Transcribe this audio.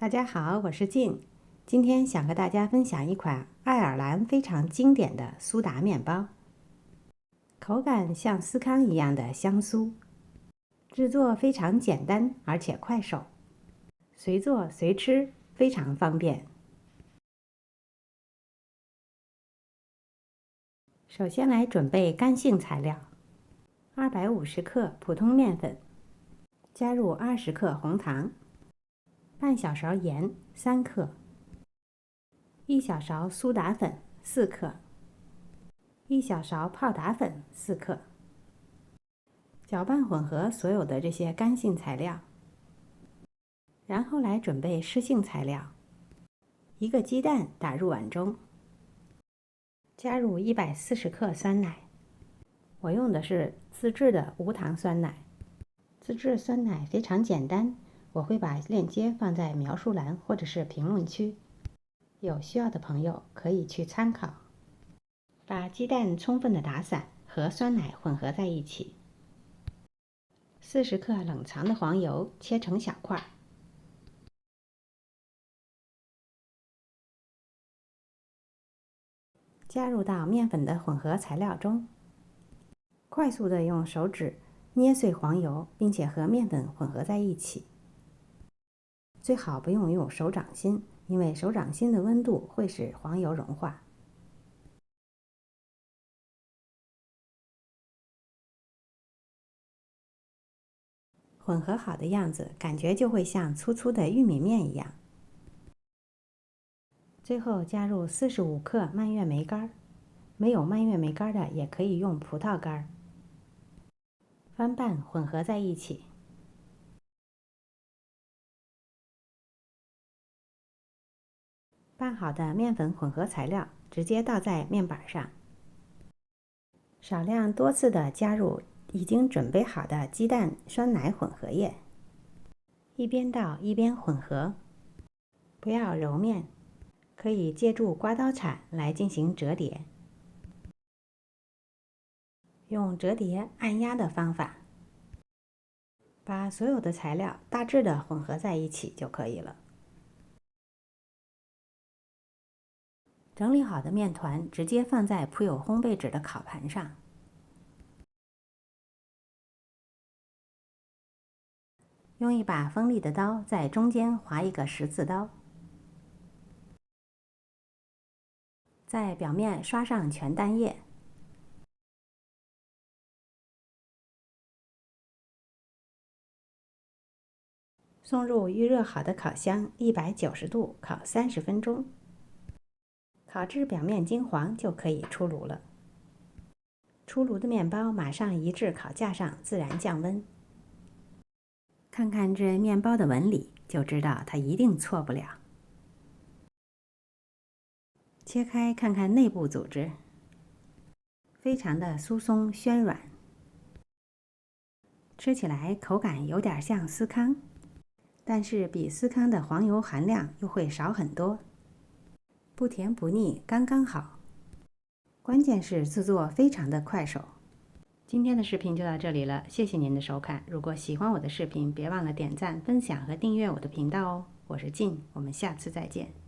大家好，我是静。今天想和大家分享一款爱尔兰非常经典的苏打面包，口感像司康一样的香酥，制作非常简单而且快手，随做随吃，非常方便。首先来准备干性材料：250克普通面粉，加入20克红糖，半小勺盐3克。1小勺苏打粉4克，1小勺泡打粉4克。搅拌混合所有的这些干性材料，然后来准备湿性材料。1个鸡蛋打入碗中，加入140克酸奶，我用的是自制的无糖酸奶。自制酸奶非常简单，我会把链接放在描述栏或者是评论区。有需要的朋友可以去参考。把鸡蛋充分的打散，和酸奶混合在一起。40克冷藏的黄油切成小块，加入到面粉的混合材料中，快速的用手指捏碎黄油，并且和面粉混合在一起。最好不用手掌心，因为手掌心的温度会使黄油融化。混合好的样子，感觉就会像粗粗的玉米面一样。最后加入45克蔓越莓干，没有蔓越莓干的也可以用葡萄干。翻拌混合在一起。拌好的面粉混合材料直接倒在面板上，少量多次的加入已经准备好的鸡蛋酸奶混合液，一边倒一边混合，不要揉面，可以借助刮刀铲来进行折叠，用折叠按压的方法，把所有的材料大致的混合在一起就可以了。整理好的面团直接放在铺有烘焙纸的烤盘上，用一把锋利的刀在中间划一个十字刀，在表面刷上全蛋液，送入预热好的烤箱，190度烤30分钟，烤至表面金黄就可以出炉了。出炉的面包马上移至烤架上自然降温。看看这面包的纹理，就知道它一定错不了。切开看看内部组织，非常的酥松暄软，吃起来口感有点像司康，但是比司康的黄油含量又会少很多，不甜不腻，刚刚好。关键是制作非常的快手。今天的视频就到这里了，谢谢您的收看。如果喜欢我的视频，别忘了点赞、分享和订阅我的频道哦。我是静，我们下次再见。